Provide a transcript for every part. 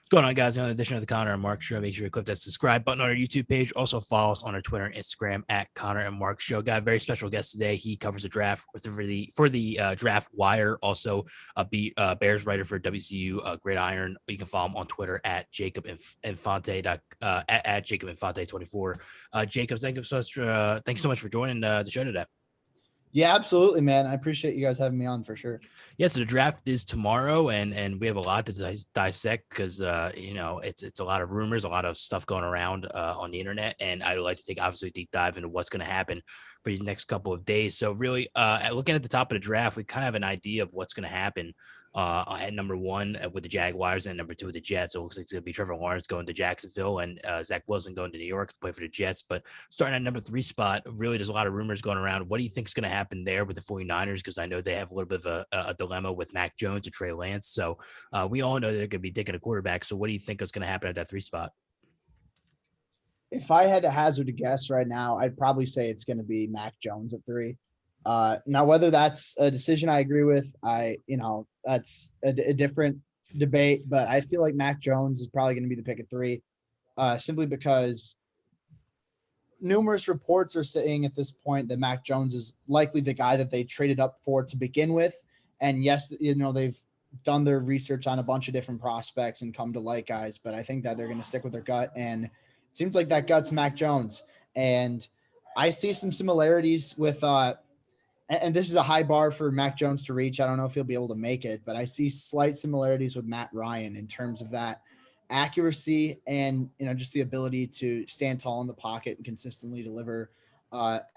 What's going on, guys? Another edition of the Connor and Mark Show. Make sure you click that subscribe button on our YouTube page. Also follow us on our Twitter and Instagram at Connor and Mark Show. Got a very special guest today. He covers the draft for the Draft Wire. Also, Bears writer for WCU Gridiron. You can follow him on Twitter at Jacob Infante at Jacob Infante 24. Jacob, thank you so much for joining the show today. Yeah, absolutely, man. I appreciate you guys having me on for sure. Yeah, so the draft is tomorrow, and we have a lot to dissect because it's a lot of rumors, a lot of stuff going around on the internet, and I'd like to take obviously a deep dive into what's going to happen for these next couple of days. So really, looking at the top of the draft, we kind of have an idea of what's going to happen at number one with the Jaguars and number two with the Jets. It looks like it's going to be Trevor Lawrence going to Jacksonville and Zach Wilson going to New York to play for the Jets. But starting at number three spot, really there's a lot of rumors going around. What do you think is going to happen there with the 49ers? Because I know they have a little bit of a dilemma with Mac Jones and Trey Lance. So we all know they're going to be taking a quarterback. So what do you think is going to happen at that three spot? If I had to hazard a guess right now, I'd probably say it's going to be Mac Jones at 3. Now, whether that's a decision I agree with, that's a different debate, but I feel like Mac Jones is probably going to be the pick at 3, simply because numerous reports are saying at this point that Mac Jones is likely the guy that they traded up for to begin with. And yes, they've done their research on a bunch of different prospects and come to like guys, but I think that they're going to stick with their gut. And it seems like that gut's Mac Jones. And I see some similarities with, and this is a high bar for Mac Jones to reach. I don't know if he'll be able to make it, but I see slight similarities with Matt Ryan in terms of that accuracy and, just the ability to stand tall in the pocket and consistently deliver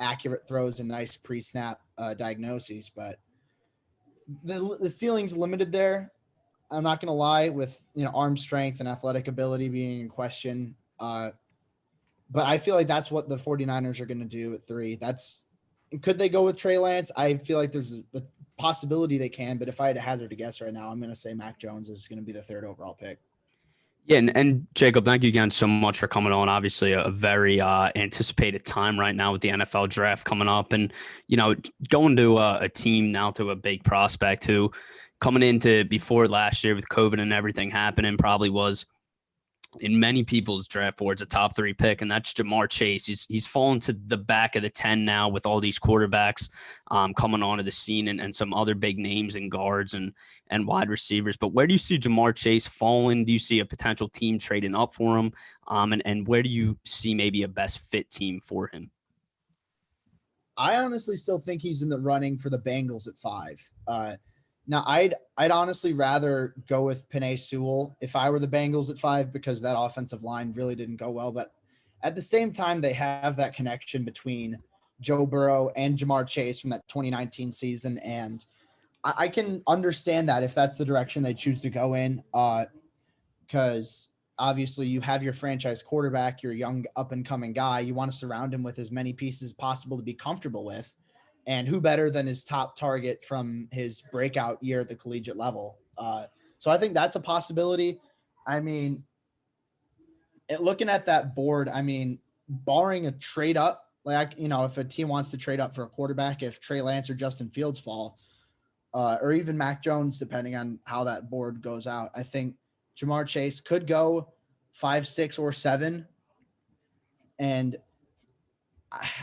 accurate throws and nice pre-snap diagnoses. But the ceiling's limited there. I'm not going to lie, with, arm strength and athletic ability being in question. But I feel like that's what the 49ers are going to do at 3. Could they go with Trey Lance? I feel like there's a possibility they can, but if I had to hazard a guess right now, I'm going to say Mac Jones is going to be the 3rd overall pick. Yeah, and Jacob, thank you again so much for coming on. Obviously, a very anticipated time right now with the NFL draft coming up, and going to a team now to a big prospect who coming into before last year with COVID and everything happening probably was in many people's draft boards a top 3 pick, and that's Ja'Marr Chase. He's fallen to the back of the 10 now with all these quarterbacks coming onto the scene and some other big names and guards and wide receivers. But where do you see Ja'Marr Chase falling? Do you see a potential team trading up for him? And where do you see maybe a best fit team for him? I honestly still think he's in the running for the Bengals at 5. Now, I'd honestly rather go with Penei Sewell if I were the Bengals at 5, because that offensive line really didn't go well. But at the same time, they have that connection between Joe Burrow and Ja'Marr Chase from that 2019 season. And I can understand that if that's the direction they choose to go in, because obviously you have your franchise quarterback, your young up-and-coming guy. You want to surround him with as many pieces as possible to be comfortable with. And who better than his top target from his breakout year at the collegiate level? So I think that's a possibility. I mean, looking at that board, barring a trade up, if a team wants to trade up for a quarterback, if Trey Lance or Justin Fields fall, or even Mac Jones, depending on how that board goes out, I think Ja'Marr Chase could go 5, 6, or 7. And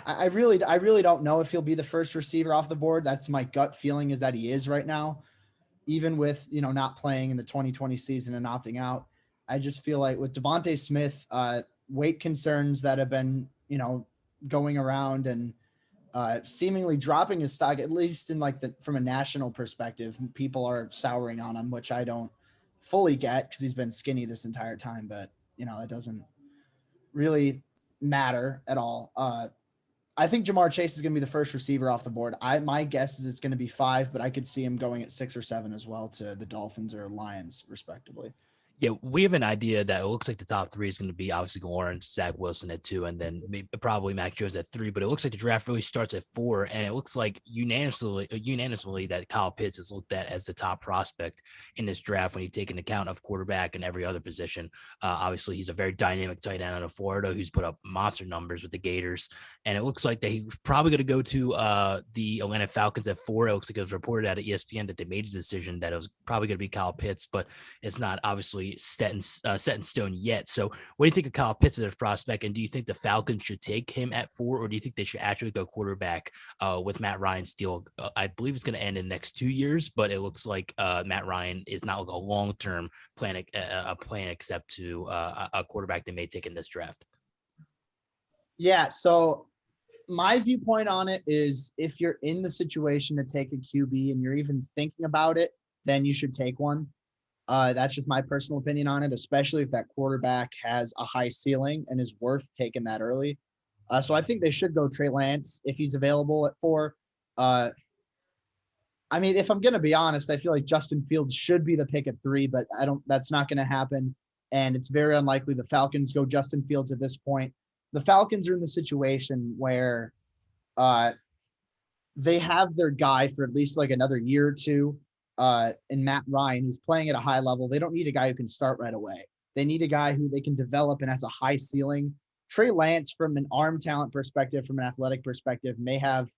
I really don't know if he'll be the first receiver off the board. That's my gut feeling, is that he is right now, even with, not playing in the 2020 season and opting out. I just feel like with Devontae Smith, weight concerns that have been, going around and seemingly dropping his stock, at least in from a national perspective, people are souring on him, which I don't fully get because he's been skinny this entire time, but that doesn't really matter at all. I think Ja'Marr Chase is going to be the first receiver off the board. My guess is it's going to be 5, but I could see him going at 6 or 7 as well to the Dolphins or Lions, respectively. Yeah, we have an idea that it looks like the top 3 is going to be obviously Lawrence, Zach Wilson at 2, and then probably Mac Jones at 3. But it looks like the draft really starts at 4, and it looks like unanimously that Kyle Pitts is looked at as the top prospect in this draft when you take into account of quarterback and every other position. Obviously, he's a very dynamic tight end out of Florida who's put up monster numbers with the Gators, and it looks like that he's probably going to go to the Atlanta Falcons at 4. It looks like it was reported at ESPN that they made a decision that it was probably going to be Kyle Pitts, but it's not obviously necessarily set in stone yet. So what do you think of Kyle Pitts as a prospect? And do you think the Falcons should take him at 4, or do you think they should actually go quarterback with Matt Ryan's deal? I believe it's going to end in the next 2 years, but it looks like Matt Ryan is not like a long-term plan, a plan except to a quarterback they may take in this draft. Yeah. So my viewpoint on it is if you're in the situation to take a QB and you're even thinking about it, then you should take one. That's just my personal opinion on it, especially if that quarterback has a high ceiling and is worth taking that early. So I think they should go Trey Lance if he's available at 4. I mean, if I'm going to be honest, I feel like Justin Fields should be the pick at 3, but that's not going to happen. And it's very unlikely the Falcons go Justin Fields at this point. The Falcons are in the situation where they have their guy for at least like another year or two in Matt Ryan, who's playing at a high level. They don't need a guy who can start right away. They need a guy who they can develop and has a high ceiling. Trey Lance, from an arm talent perspective, from an athletic perspective, may have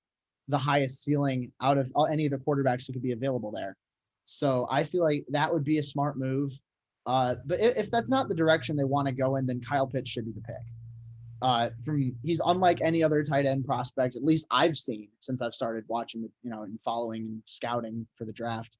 the highest ceiling out of any of the quarterbacks who could be available there. So I feel like that would be a smart move. But if that's not the direction they want to go in, then Kyle Pitts should be the pick. He's unlike any other tight end prospect, at least I've seen since I've started watching and following and scouting for the draft.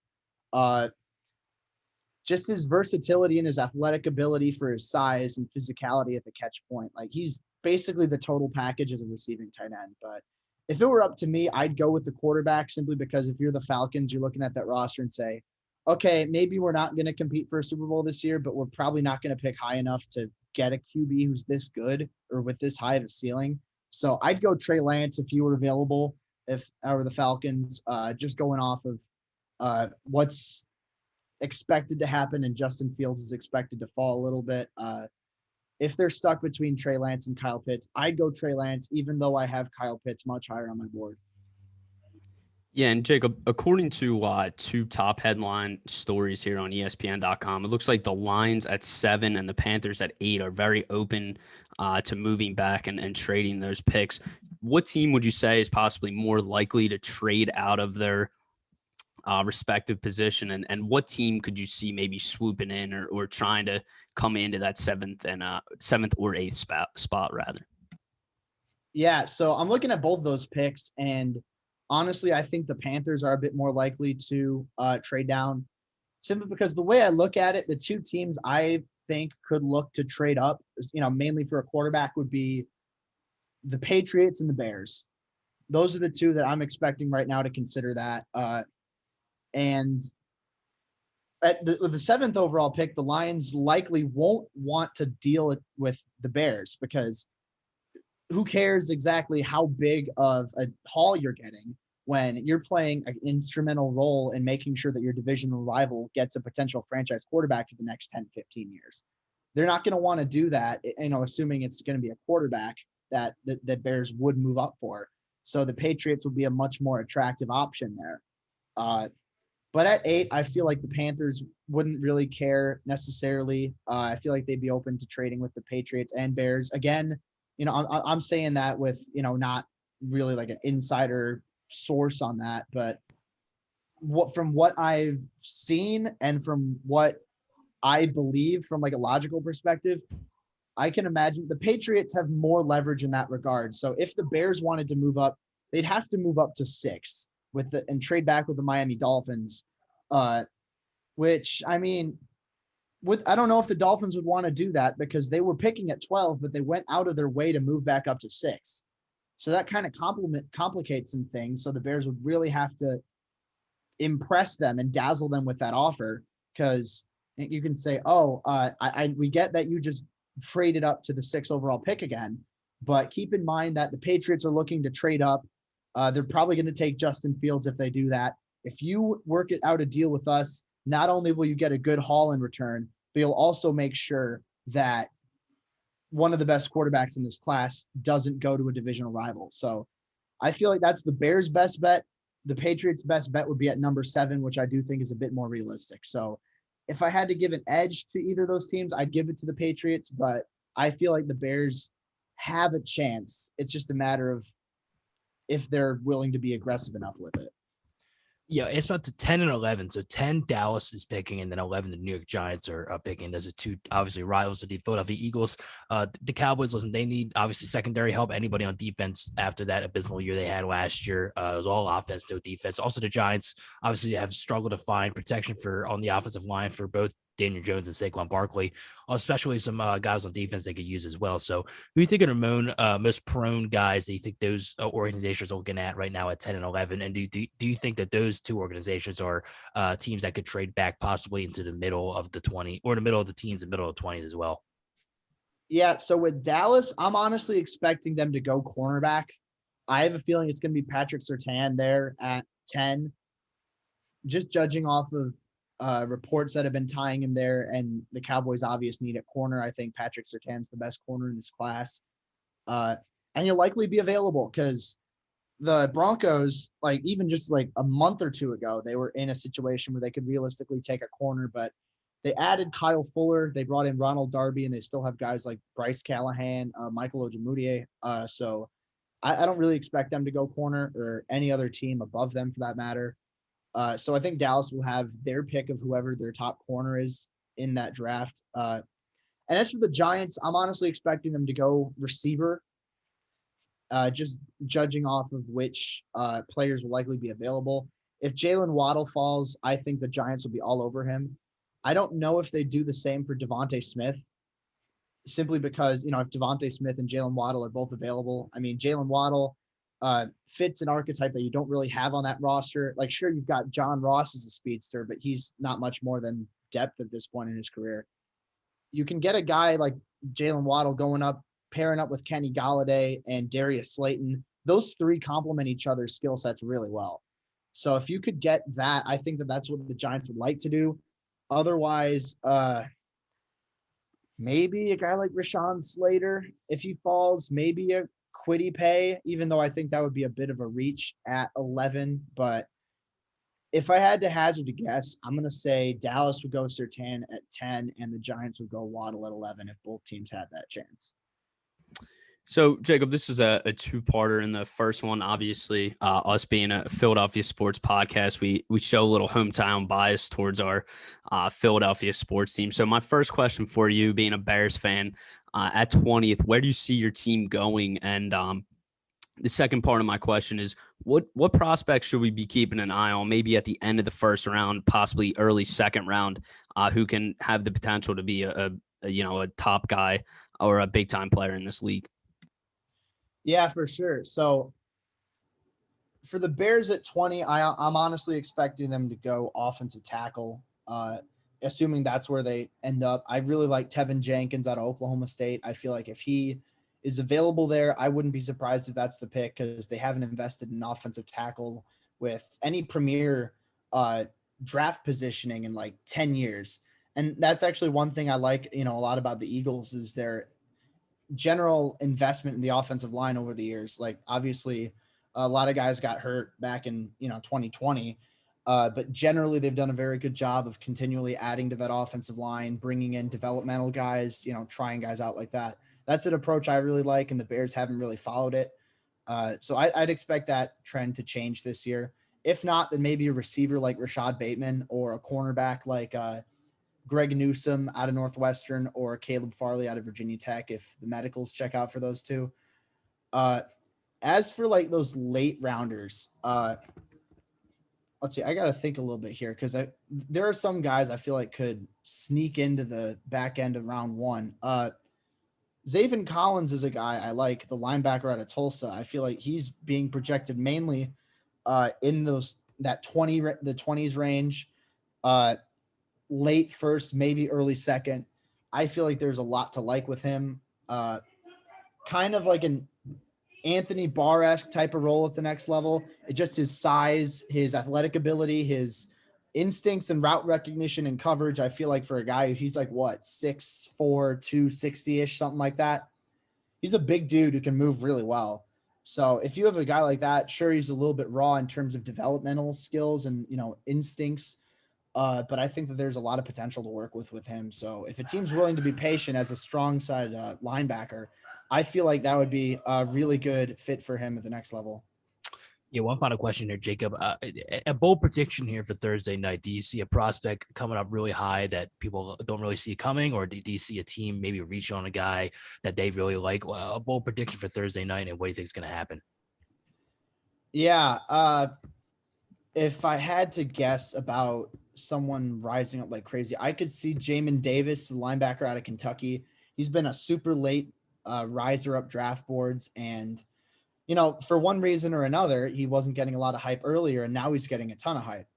Just his versatility and his athletic ability for his size and physicality at the catch point. Like, he's basically the total package as a receiving tight end. But if it were up to me, I'd go with the quarterback, simply because if you're the Falcons, you're looking at that roster and say, okay, maybe we're not going to compete for a Super Bowl this year, but we're probably not going to pick high enough to get a QB who's this good or with this high of a ceiling. So I'd go Trey Lance if you were available, if I were the Falcons, just going off of what's expected to happen, and Justin Fields is expected to fall a little bit. If they're stuck between Trey Lance and Kyle Pitts, I'd go Trey Lance, even though I have Kyle Pitts much higher on my board. Yeah, and Jacob, according to 2 top headline stories here on ESPN.com, it looks like the Lions at 7 and the Panthers at 8 are very open to moving back and trading those picks. What team would you say is possibly more likely to trade out of their respective position, and what team could you see maybe swooping in or trying to come into that 7th or 8th spot rather? Yeah, so I'm looking at both those picks, and honestly, I think the Panthers are a bit more likely to trade down, simply because the way I look at it, the 2 teams I think could look to trade up, mainly for a quarterback, would be the Patriots and the Bears. Those are the 2 that I'm expecting right now to consider that. And at the 7th overall pick, the Lions likely won't want to deal with the Bears, because who cares exactly how big of a haul you're getting when you're playing an instrumental role in making sure that your divisional rival gets a potential franchise quarterback for the next 10, 15 years. They're not going to want to do that, assuming it's going to be a quarterback that Bears would move up for. So the Patriots would be a much more attractive option there. But at 8, I feel like the Panthers wouldn't really care necessarily. I feel like they'd be open to trading with the Patriots and Bears. Again, I'm saying that with, not really like an insider source on that, but from what I've seen and from what I believe from like a logical perspective, I can imagine the Patriots have more leverage in that regard. So if the Bears wanted to move up, they'd have to move up to 6 and trade back with the Miami Dolphins, which, I mean, I don't know if the Dolphins would want to do that, because they were picking at 12, but they went out of their way to move back up to 6. So that kind of complicates some things. So the Bears would really have to impress them and dazzle them with that offer, because you can say, we get that you just traded up to the 6th overall pick again, but keep in mind that the Patriots are looking to trade up. They're probably going to take Justin Fields if they do that. If you work out a deal with us, not only will you get a good haul in return, but you'll also make sure that one of the best quarterbacks in this class doesn't go to a divisional rival. So I feel like that's the Bears' best bet. The Patriots' best bet would be at number 7, which I do think is a bit more realistic. So if I had to give an edge to either of those teams, I'd give it to the Patriots, but I feel like the Bears have a chance. It's just a matter of if they're willing to be aggressive enough with it. Yeah, it's about to 10 and 11. So 10 Dallas is picking, and then 11 the New York Giants are picking. Those are two obviously rivals of the Philadelphia Eagles. The Cowboys, listen, they need obviously secondary help. Anybody on defense after that abysmal year they had last year, it was all offense, no defense. Also, the Giants obviously have struggled to find protection for on the offensive line for both Daniel Jones and Saquon Barkley, especially some guys on defense they could use as well. So, who do you think are the most prone guys that you think those organizations are looking at right now at 10 and 11? And do you think that those two organizations are teams that could trade back possibly into the middle of the 20 or the middle of the teens and middle of the 20s as well? Yeah, so with Dallas, I'm honestly expecting them to go cornerback. I have a feeling it's going to be Patrick Surtain there at 10, just judging off of reports that have been tying him there and the Cowboys' obvious need at corner. I think Patrick Surtain's the best corner in this class. And he'll likely be available because the Broncos, like even just like a month or two ago, they were in a situation where they could realistically take a corner, but they added Kyle Fuller, they brought in Ronald Darby, and they still have guys like Bryce Callahan, Michael Ojemudia. So I don't really expect them to go corner or any other team above them for that matter. So I think Dallas will have their pick of whoever their top corner is in that draft. And as for the Giants, I'm honestly expecting them to go receiver, just judging off of which players will likely be available. If Jalen Waddle falls, I think the Giants will be all over him. I don't know if they do the same for Devontae Smith, simply because, if Devontae Smith and Jalen Waddle are both available. I mean, Jalen Waddle fits an archetype that you don't really have on that roster. Like, sure, you've got John Ross as a speedster, but he's not much more than depth at this point in his career. You can get a guy like Jalen Waddle pairing up with Kenny Galladay and Darius Slayton. Those three complement each other's skill sets really well. So if you could get that, I think that's what the Giants would like to do. Otherwise, maybe a guy like Rashawn Slater, if he falls, maybe a Kwity Paye, even though I think that would be a bit of a reach at 11. But if I had to hazard a guess, I'm going to say Dallas would go Surtain at 10 and the Giants would go Waddle at 11 if both teams had that chance. So, Jacob, this is a two-parter. In the first one, obviously, us being a Philadelphia sports podcast, we show a little hometown bias towards our Philadelphia sports team. So my first question for you, being a Bears fan, at 20th, where do you see your team going? And the second part of my question is, what prospects should we be keeping an eye on, maybe at the end of the first round, possibly early second round, who can have the potential to be a top guy or a big-time player in this league? Yeah, for sure. So for the Bears at 20, I'm honestly expecting them to go offensive tackle, assuming that's where they end up. I really like Tevin Jenkins out of Oklahoma State. I feel like if he is available there, I wouldn't be surprised if that's the pick because they haven't invested in offensive tackle with any premier draft positioning in like 10 years. And that's actually one thing I like, a lot about the Eagles is their general investment in the offensive line over the years. Like obviously a lot of guys got hurt back in 2020, but generally they've done a very good job of continually adding to that offensive line, bringing in developmental guys, trying guys out like that. That's an approach I really like, and the Bears haven't really followed it. So I'd expect that trend to change this year. If not, then maybe a receiver like Rashad Bateman or a cornerback like Greg Newsome out of Northwestern or Caleb Farley out of Virginia Tech, if the medicals check out for those two. As for like those late rounders, let's see, I got to think a little bit here because there are some guys I feel like could sneak into the back end of round one. Zaven Collins is a guy I like, the linebacker out of Tulsa. I feel like he's being projected mainly in the 20s range. Late first, maybe early second. I feel like there's a lot to like with him. Kind of like an Anthony Barr-esque type of role at the next level. It's just his size, his athletic ability, his instincts and route recognition and coverage. I feel like for a guy he's like 6'4", 260-ish, something like that. He's a big dude who can move really well. So if you have a guy like that, sure, he's a little bit raw in terms of developmental skills and, instincts. But I think that there's a lot of potential to work with him. So if a team's willing to be patient as a strong side linebacker, I feel like that would be a really good fit for him at the next level. Yeah, one final question here, Jacob. A bold prediction here for Thursday night. Do you see a prospect coming up really high that people don't really see coming, or do you see a team maybe reach on a guy that they really like? Well, a bold prediction for Thursday night, and what do you think is going to happen? Yeah. If I had to guess about someone rising up like crazy, I could see Jamin Davis, the linebacker out of Kentucky. He's been a super late riser up draft boards, and for one reason or another, he wasn't getting a lot of hype earlier, and now he's getting a ton of hype.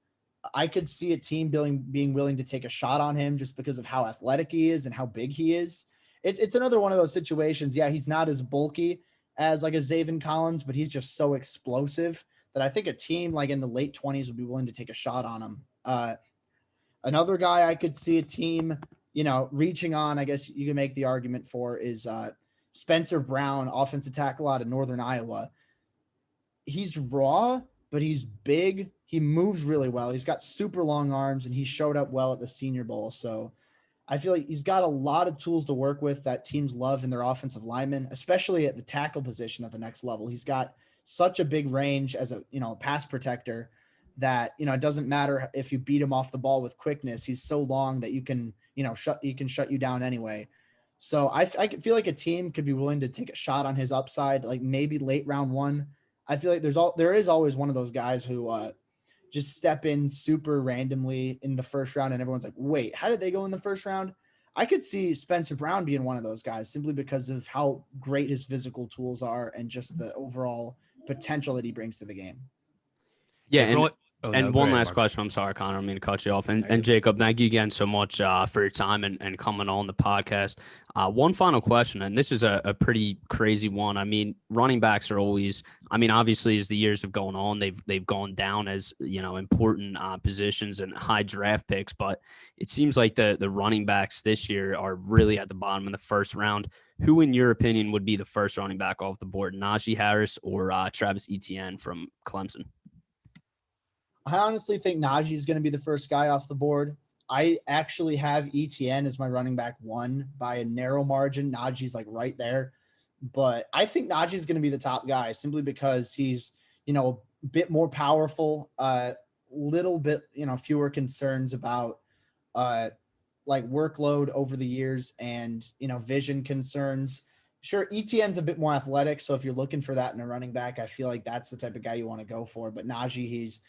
I could see a team being willing to take a shot on him just because of how athletic he is and how big he is. It's another one of those situations. Yeah, he's not as bulky as like a Zaven Collins, but he's just so explosive that I think a team like in the late 20s would be willing to take a shot on him. Another guy I could see a team, reaching on, I guess you can make the argument for, is Spencer Brown, offensive tackle out of Northern Iowa. He's raw, but he's big. He moves really well. He's got super long arms, and he showed up well at the Senior Bowl. So I feel like he's got a lot of tools to work with that teams love in their offensive linemen, especially at the tackle position at the next level. He's got such a big range as a pass protector that it doesn't matter if you beat him off the ball with quickness. He's so long that you can shut you down anyway. So I feel like a team could be willing to take a shot on his upside, like maybe late round one. I feel like there is always one of those guys who just step in super randomly in the first round, and everyone's like, wait, how did they go in the first round? I could see Spencer Brown being one of those guys simply because of how great his physical tools are and just the overall potential that he brings to the game. Yeah, Yeah, and go one ahead, last Mark. question. I'm sorry, Connor. I mean to cut you off. And Right. Jacob, thank you again so much for your time and coming on the podcast. One final question, and this is a pretty crazy one. I mean, running backs are always, obviously as the years have gone on, they've gone down as important positions and high draft picks. But it seems like the running backs this year are really at the bottom of the first round. Who, in your opinion, would be the first running back off the board, Najee Harris or Travis Etienne from Clemson? I honestly think Najee is going to be the first guy off the board. I actually have ETN as my running back one by a narrow margin. Najee's like right there, but I think Najee is going to be the top guy simply because he's, a bit more powerful, little bit, fewer concerns about, like workload over the years and, vision concerns. Sure, ETN's a bit more athletic. So if you're looking for that in a running back, I feel like that's the type of guy you want to go for. But Najee, he's,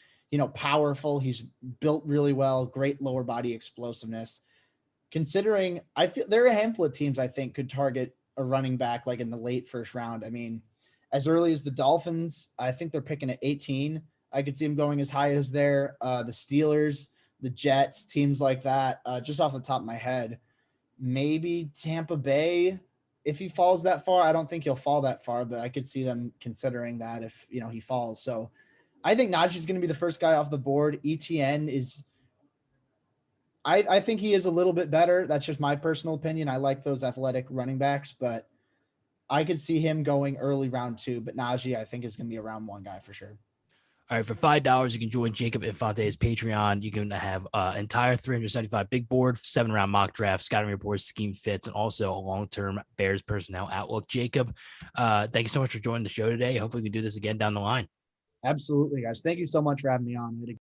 powerful. He's built really well, great lower body explosiveness. Considering I feel there are a handful of teams I think could target a running back like in the late first round. I mean, as early as the Dolphins, I think they're picking at 18. I could see him going as high as there. The Steelers, the Jets, teams like that. Just off the top of my head, maybe Tampa Bay. If he falls that far, I don't think he'll fall that far, but I could see them considering that if he falls. So I think Najee's going to be the first guy off the board. ETN is, I think he is a little bit better. That's just my personal opinion. I like those athletic running backs, but I could see him going early round two. But Najee, I think, is going to be a round one guy for sure. All right, for $5, you can join Jacob Infante's Patreon. You can have entire 375 big board, 7-round mock draft, scouting reports, scheme fits, and also a long-term Bears personnel outlook. Jacob, thank you so much for joining the show today. Hopefully we can do this again down the line. Absolutely, guys. Thank you so much for having me on.